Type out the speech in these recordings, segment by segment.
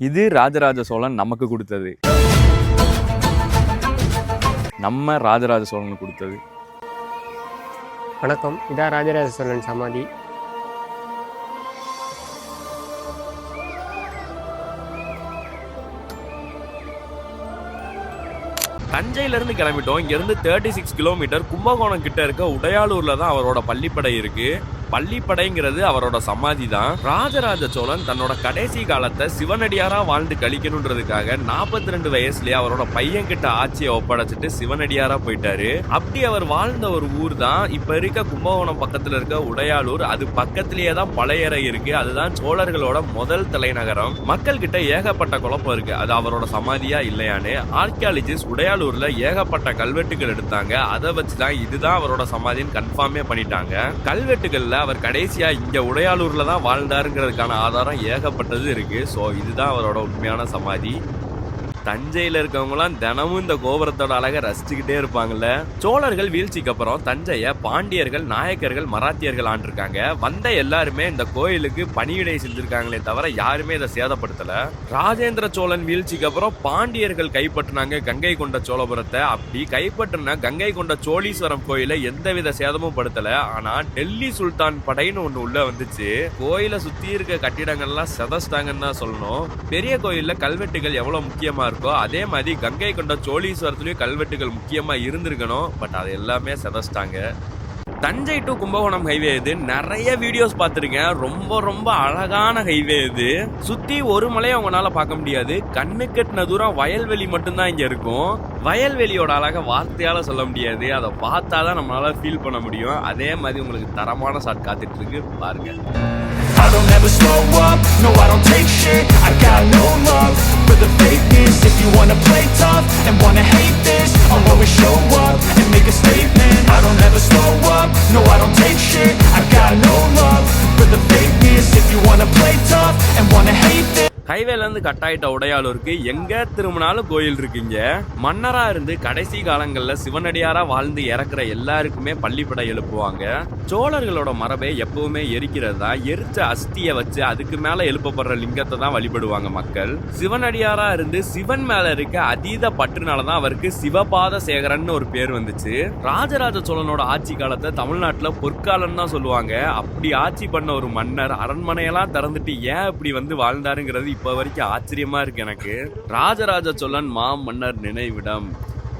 இது ராஜராஜ சோழன் நமக்கு கொடுத்தது. நம்ம ராஜராஜ சோழன் கொடுத்தது. வணக்கம், இதான் ராஜராஜ சோழன் சமாதி. தஞ்சையிலேருந்து கிளம்பிட்டோம். இங்கேருந்து 36 கிலோமீட்டர் கும்பகோணம் கிட்ட இருக்க உடையாளூரில் தான் அவரோட பள்ளிப்படை இருக்குது. பள்ளிப்படைங்கிறது அவரோட சமாதி தான். ராஜராஜ சோழன் தன்னோட கடைசி காலத்தை சிவனடியாரா வாழ்ந்து கழிக்கணுன்றதுக்காக 42 வயசுலயே அவரோட பையன் கிட்ட ஆட்சியை ஒப்படைச்சிட்டு சிவனடியாரா போயிட்டாரு. அப்படி அவர் வாழ்ந்த ஒரு ஊர் தான் இப்ப இருக்க கும்பகோணம் பக்கத்துல இருக்க உடையாளூர். அது பக்கத்திலேயே தான் பழையறை இருக்கு. அதுதான் சோழர்களோட முதல் தலைநகரம். மக்கள் கிட்ட ஏகப்பட்ட குழப்பம் இருக்கு, அது அவரோட சமாதியா இல்லையான்னு. ஆர்கியாலஜிஸ்ட் உடையாளூர்ல ஏகப்பட்ட கல்வெட்டுகள் எடுத்தாங்க. அதை வச்சுதான் இதுதான் அவரோட சமாதின்னு கன்ஃபார்மே பண்ணிட்டாங்க. கல்வெட்டுகள்ல அவர் கடைசியா இங்க உடையாளூர்ல தான் வாழ்ந்தாருங்கிறதுக்கான ஆதாரம் ஏகப்பட்டது இருக்கு. ஸோ இதுதான் அவரோட உண்மையான சமாதி. தஞ்சையில இருக்கவங்களாம் தினமும் இந்த கோபுரத்தோட அழகை ரசிச்சுக்கிட்டே இருப்பாங்கல்ல. சோழர்கள் வீழ்ச்சிக்கு அப்புறம் தஞ்சைய பாண்டியர்கள், நாயக்கர்கள், மராத்தியர்கள் ஆண்டிருக்காங்க. வந்த எல்லாருமே இந்த கோயிலுக்கு பணியிடை செஞ்சிருக்காங்களே தவிர யாருமே இதை சேதப்படுத்தல. ராஜேந்திர சோழன் வீழ்ச்சிக்கு அப்புறம் பாண்டியர்கள் கைப்பற்றினாங்க கங்கை கொண்ட சோழபுரத்தை. அப்படி கைப்பற்றின கங்கை கொண்ட சோழீஸ்வரம் கோயிலை எந்தவித சேதமும் படுத்தல. ஆனா டெல்லி சுல்தான் படைன்னு ஒண்ணு உள்ள வந்துச்சு. கோயிலை சுத்தி இருக்க கட்டிடங்கள்லாம் செதச்சிட்டாங்கன்னு தான் சொல்லணும். பெரிய கோயில்ல கல்வெட்டுகள் எவ்வளவு முக்கியமா அதே மாதிரி கங்கை கொண்ட சோழீஸ்வரத்துலயும் கல்வெட்டுகள் முக்கியமா இருந்திருக்கணும். பட் அது எல்லாமே செதச்சிட்டாங்க. தஞ்சை டு கும்பகோணம் ஹைவே இது. நிறைய வீடியோஸ் பார்த்துருக்கேன். ரொம்ப ரொம்ப அழகான ஹைவே இது. சுத்தி ஒரு மலையை உங்களால பார்க்க முடியாது. கண்ணு கட்டின தூரம் வயல்வெளி மட்டும்தான் இங்க இருக்கும். வயல்வெளியோட அழகை வார்த்தையால சொல்ல முடியாது. அதை பார்த்தாதான் நம்மளால ஃபீல் பண்ண முடியும். அதே மாதிரி உங்களுக்கு தரமான ஷாட் காத்துட்டு இருக்கு, பாருங்க. I don't ever slow up, no I don't take shit. I got no love for the fakeness. If you wanna play tough and wanna hate this, I'll always show up and make a statement. I don't ever slow up, no I don't take shit. I got no love for the fakeness. If you wanna play tough and wanna hate this. ஹைவேல இருந்து கட்டாயிட்ட உடையாளூருக்கு எங்க திரும்பினாலும் கோயில் இருக்குங்க. மன்னரா இருந்து கடைசி காலங்கள்ல சிவனடியாரா வாழ்ந்து இறக்குற எல்லாருக்குமே பள்ளிப்படை எழுப்புவாங்க. சோழர்களோட மரபை எப்பவுமே எரிக்கிறது தான். எரிச்ச அஸ்தியை வச்சு அதுக்கு மேல எழுப்பப்படுற லிங்கத்தை தான் வழிபடுவாங்க மக்கள். சிவனடியாரா இருந்து சிவன் மேல இருக்க அதீத பற்றுனாலதான் அவருக்கு சிவபாத சேகரன் ஒரு பேர் வந்துச்சு. ராஜராஜ சோழனோட ஆட்சி காலத்தை தமிழ்நாட்டுல பொற்காலம் தான் சொல்லுவாங்க. அப்படி ஆட்சி பண்ண ஒரு மன்னர் அரண்மனையெல்லாம் திறந்துட்டு ஏன் இப்படி வந்து வாழ்ந்தாருங்கிறது இப்ப வரைக்கும் ஆச்சரியமா இருக்கு எனக்கு. ராஜராஜ சோழன் மன்னர் நினைவிடம்.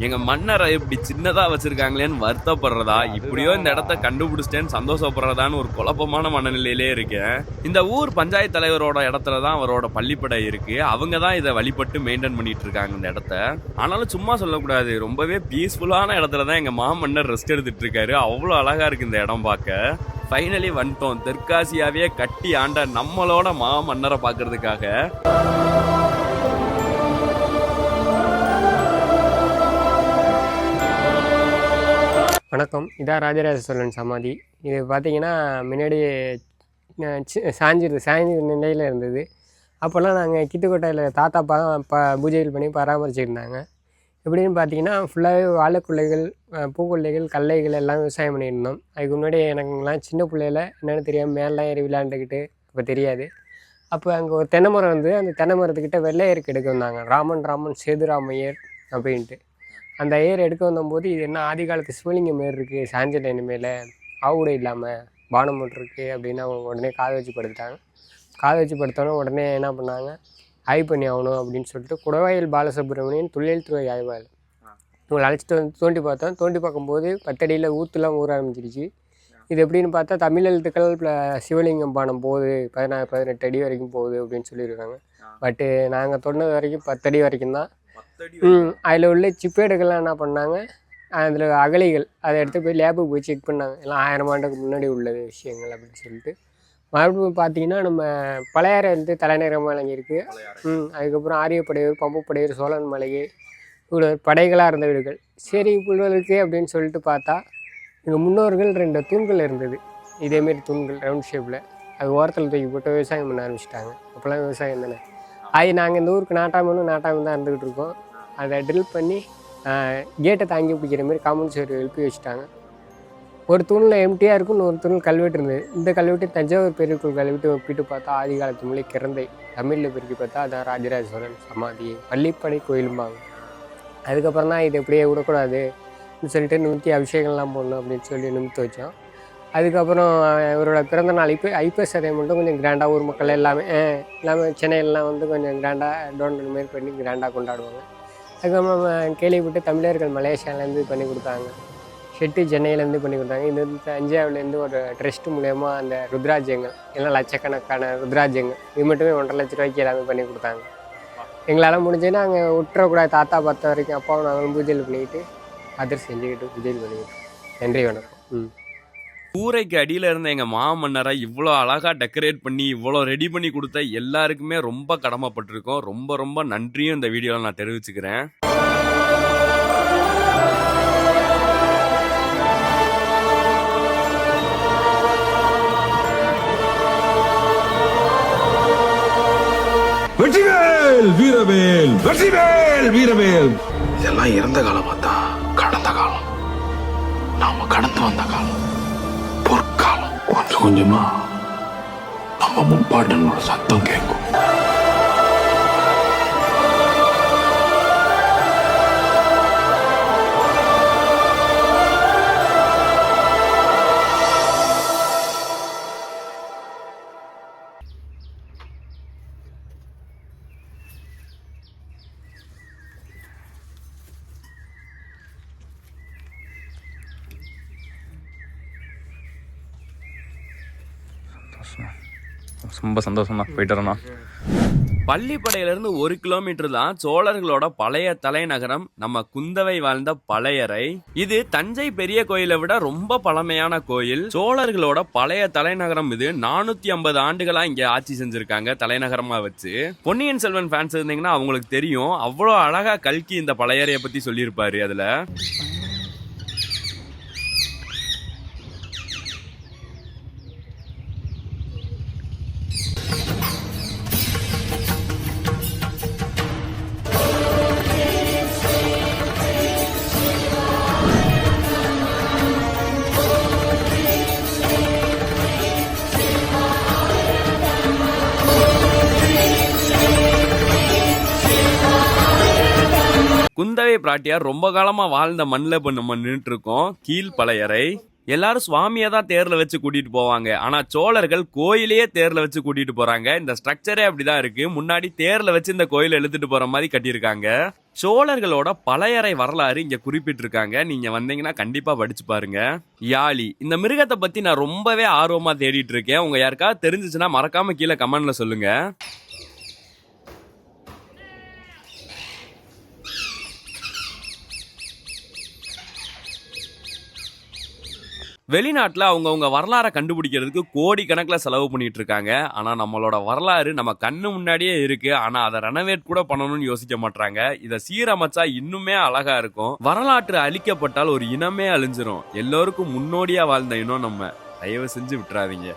எங்க மன்னரை இப்படி சின்னதா வச்சிருக்காங்களேன்னு வருத்தப்படுறதா, இப்படியோ இந்த இடத்த கண்டுபிடிச்சிட்டேன்னு சந்தோஷப்படுறதான்னு ஒரு குழப்பமான மனநிலையிலே இருக்கேன். இந்த ஊர் பஞ்சாயத்து தலைவரோட இடத்துலதான் அவரோட பள்ளிப்படை இருக்கு. அவங்க தான் இதை வழிபட்டு மெயின்டைன் பண்ணிட்டு இருக்காங்க இந்த இடத்த. ஆனாலும் சும்மா சொல்லக்கூடாது, ரொம்பவே பீஸ்ஃபுல்லான இடத்துலதான் எங்க மாமன்னர் ரெஸ்ட் எடுத்துட்டு இருக்காரு. அவ்வளவு அழகா இருக்கு இந்த இடம் பார்க்க. ஃபைனலி வந்துட்டோம் தெற்காசியாவே கட்டி ஆண்ட நம்மளோட மன்னரை பார்க்கறதுக்காக. வணக்கம், இதான் ராஜராஜ சோழன் சமாதி. இது பார்த்தீங்கன்னா முன்னாடி சாஞ்சிருந்த நிலையில் இருந்தது. அப்போல்லாம் நாங்கள் கித்துக்கோட்டையில் தாத்தா பூஜைகள் பண்ணி பராமரிச்சுருந்தாங்க. எப்படின்னு பார்த்தீங்கன்னா ஃபுல்லாகவே வாழைக்குள்ளைகள், பூக்குள்ளைகள், கல்லைகள் எல்லாம் விவசாயம் பண்ணியிருந்தோம். அதுக்கு முன்னாடி எனக்குலாம் சின்ன பிள்ளையில என்னென்னு தெரியாமல் மேலாம் ஏறி விளையாண்டுக்கிட்டு இப்போ தெரியாது. அப்போ அங்கே ஒரு தென்னை மரம் வந்து அந்த தென்னை மரத்துக்கிட்ட வெள்ளையருக்கு எடுக்க வந்தாங்க. ராமன் சேதுராமையர் அப்படின்ட்டு. அந்த ஏர் எடுக்க வந்தபோது இது என்ன ஆதி காலத்து சிவலிங்கம் மாரி இருக்குது, சாஞ்சல் இனிமேல் ஆவுடை இல்லாமல் பானம் இருக்குது அப்படின்னு அவங்க உடனே காது வச்சு படுத்தோன்னே உடனே என்ன பண்ணாங்க, ஆய்வு பண்ணி ஆகணும் அப்படின்னு சொல்லிட்டு குடவாயில் பாலசுப்ரமணியன் தொழில்துறை ஆய்வாளர் இவங்களை அழைச்சிட்டு வந்து தோண்டி பார்க்கும்போது 10 அடியில் ஊற்றுலாம் ஊற ஆரம்பிச்சிருச்சு. இது எப்படின்னு பார்த்தா தமிழ் எழுத்துக்கள் சிவலிங்கம் பானம் போகுது, 16-18 அடி வரைக்கும் போகுது அப்படின்னு சொல்லியிருக்காங்க. பட்டு நாங்கள் தொண்டது வரைக்கும் 10 அடி வரைக்கும் தான். அதில் உள்ள சிப்பேடுகள்லாம் என்ன பண்ணாங்க, அதில் அகலிகள் அதை எடுத்து போய் லேபுக்கு போய் செக் பண்ணாங்க. எல்லாம் 1000 ஆண்டுக்கு முன்னாடி உள்ளது விஷயங்கள் அப்படின்னு சொல்லிட்டு. மறுபடியும் பார்த்தீங்கன்னா நம்ம பழையாறை வந்து தலைநகரமாக விளங்கியிருக்கு. அதுக்கப்புறம் ஆரியப்படையூர், பம்புப்படையூர், சோழன் மலையை இவ்வளோ படைகளாக இருந்த வீடுகள். சரி இவ்வளோ இருக்குது அப்படின்னு சொல்லிட்டு பார்த்தா எங்கள் முன்னோர்கள் 2 தூண்கள் இருந்தது. இதேமாரி தூண்கள் ரவுண்ட் ஷேப்பில். அது ஓரத்தில் தூக்கி போட்டு விவசாயம் பண்ண ஆரம்பிச்சிட்டாங்க. அப்போல்லாம் விவசாயம் தானே. அது நாங்கள் இந்த ஊருக்கு நாட்டாமல் தான் இருந்துக்கிட்டு இருக்கோம். அதை ட்ரில் பண்ணி கேட்டை தாங்கி பிடிக்கிற மாதிரி காம்பவுண்ட் சுவர் எழுப்பி வச்சுட்டாங்க. ஒரு தூணில் எம்டியாக இருக்கும், ஒரு தூணில் கல்வெட்டு இருந்தது. இந்த கல்வெட்டு தஞ்சாவூர் பெரிய கோயில் கல்வெட்டு ஒப்பிட்டு பார்த்தா ஆதி காலத்து மொழி கிறந்தை தமிழில் பிரிக்கி பார்த்தா அதான் ராஜராஜ சோழன் சமாதி, பள்ளிப்படை கோயிலும்பாங்க. அதுக்கப்புறம் தான் இது இப்படியே விடக்கூடாதுன்னு சொல்லிட்டு நிமித்தி அபிஷேகம்லாம் போடணும் அப்படின்னு சொல்லி நிமித்து வச்சோம். அதுக்கப்புறம் இவரோட பிறந்த நாள் ஐப்பசி அதை மட்டும் கொஞ்சம் கிராண்டாக ஊர் மக்கள் எல்லாமே சென்னையிலலாம் வந்து கொஞ்சம் கிராண்டாக டோனட் மாரி பண்ணி கிராண்டாக கொண்டாடுவாங்க. அதுக்கப்புறம் கேள்விப்பட்டு தமிழர்கள் மலேசியாவிலேருந்து பண்ணி கொடுத்தாங்க, ஷெட்டு சென்னையிலேருந்து பண்ணி கொடுத்தாங்க. இது வந்து தஞ்சாவூர்லேருந்து ஒரு ட்ரஸ்ட் மூலயமா அந்த ருத்ராஜ்யங்கள் எல்லாம் லட்சக்கணக்கான ருத்ராஜ்யங்கள் இது மட்டுமே 1.5 லட்ச ரூபாய்க்கு எல்லாமே பண்ணி கொடுத்தாங்க. எங்களால் முடிஞ்சதுன்னா அங்கே விட்டுறக்கூடாது, தாத்தா பார்த்த வரைக்கும் அப்பாவும் நாங்களும் பூஜையில் பண்ணிக்கிட்டு அதர் செஞ்சுக்கிட்டு பூஜையில் பண்ணிக்கிட்டு. நன்றி, வணக்கம். கூரைக்கு அடியில இருந்த எங்க மாமன்னரை இவ்வளோ அழகா டெக்கரேட் பண்ணி இவ்வளோ ரெடி பண்ணி கொடுத்த எல்லாருக்குமே ரொம்ப கடமைப்பட்டிருக்கோம். ரொம்ப ரொம்ப நன்றியும் இந்த வீடியோவில் நான் தெரிவிச்சுக்கிறேன். வெற்றிவேல் வீரவேல், வெற்றிவேல் வீரவேல். இதெல்லாம் இறந்த காலம் பார்த்தா கடந்த காலம், நாம கடந்து வந்த காலம் பொற்காலம். கொஞ்சம் கொஞ்சமா நம்ம முப்பாட்டனோட சத்தம் கேட்கும். ரொம்ப சந்தோஷம் தான், போயிட்டு வரேண்ணா. பள்ளிப்படையிலிருந்து 1 கிலோமீட்டர் தான் சோழர்களோட பழைய தலைநகரம் நம்ம குந்தவை வாழ்ந்த பழையறை. இது தஞ்சை பெரிய கோயிலை விட ரொம்ப பழமையான கோயில். சோழர்களோட பழைய தலைநகரம் இது. 450 ஆண்டுகளா இங்க ஆட்சி செஞ்சிருக்காங்க தலைநகரமா வச்சு. பொன்னியின் செல்வன் ஃபேன்ஸ் இருந்தீங்கன்னா அவங்களுக்கு தெரியும், அவ்வளோ அழகா கல்கி இந்த பழையறையை பத்தி சொல்லியிருப்பாரு. அதுல குந்தவை பிராட்டியார் ரொம்ப காலமா வாழ்ந்த மண்ணில் இப்போ நம்ம நின்றுட்டு இருக்கோம். கீழ் பழையறை. எல்லாரும் சுவாமியை தான் தேர்ல வச்சு கூட்டிட்டு போவாங்க, ஆனா சோழர்கள் கோயிலையே தேர்ல வச்சு கூட்டிட்டு போறாங்க. இந்த ஸ்ட்ரக்சரே அப்படிதான் இருக்கு. முன்னாடி தேர்ல வச்சு இந்த கோயிலை எழுத்துட்டு போற மாதிரி கட்டியிருக்காங்க. சோழர்களோட பழையறை வரலாறு இங்க குறிப்பிட்டிருக்காங்க. நீங்க வந்தீங்கன்னா கண்டிப்பா படிச்சு பாருங்க. யாழி, இந்த மிருகத்தை பத்தி நான் ரொம்பவே ஆர்வமா தேடிட்டு இருக்கேன். உங்க யாருக்காவது தெரிஞ்சிச்சுன்னா மறக்காம கீழே கமெண்ட்ல சொல்லுங்க. வெளிநாட்டில் அவங்கவுங்க வரலாறை கண்டுபிடிக்கிறதுக்கு கோடி கணக்கில் செலவு பண்ணிட்டு இருக்காங்க. ஆனால் நம்மளோட வரலாறு நம்ம கண்ணு முன்னாடியே இருக்கு. ஆனால் அதை ரெனோவேட் கூட பண்ணணும்னு யோசிக்க மாட்டாங்க. இதை சீரமைச்சா இன்னுமே அழகா இருக்கும். வரலாற்று அழிக்கப்பட்டால் ஒரு இனமே அழிஞ்சிரும். எல்லோருக்கும் முன்னோடியா வாழ்ந்த இனம் நம்ம. தயவு செஞ்சு விட்டுறாதீங்க.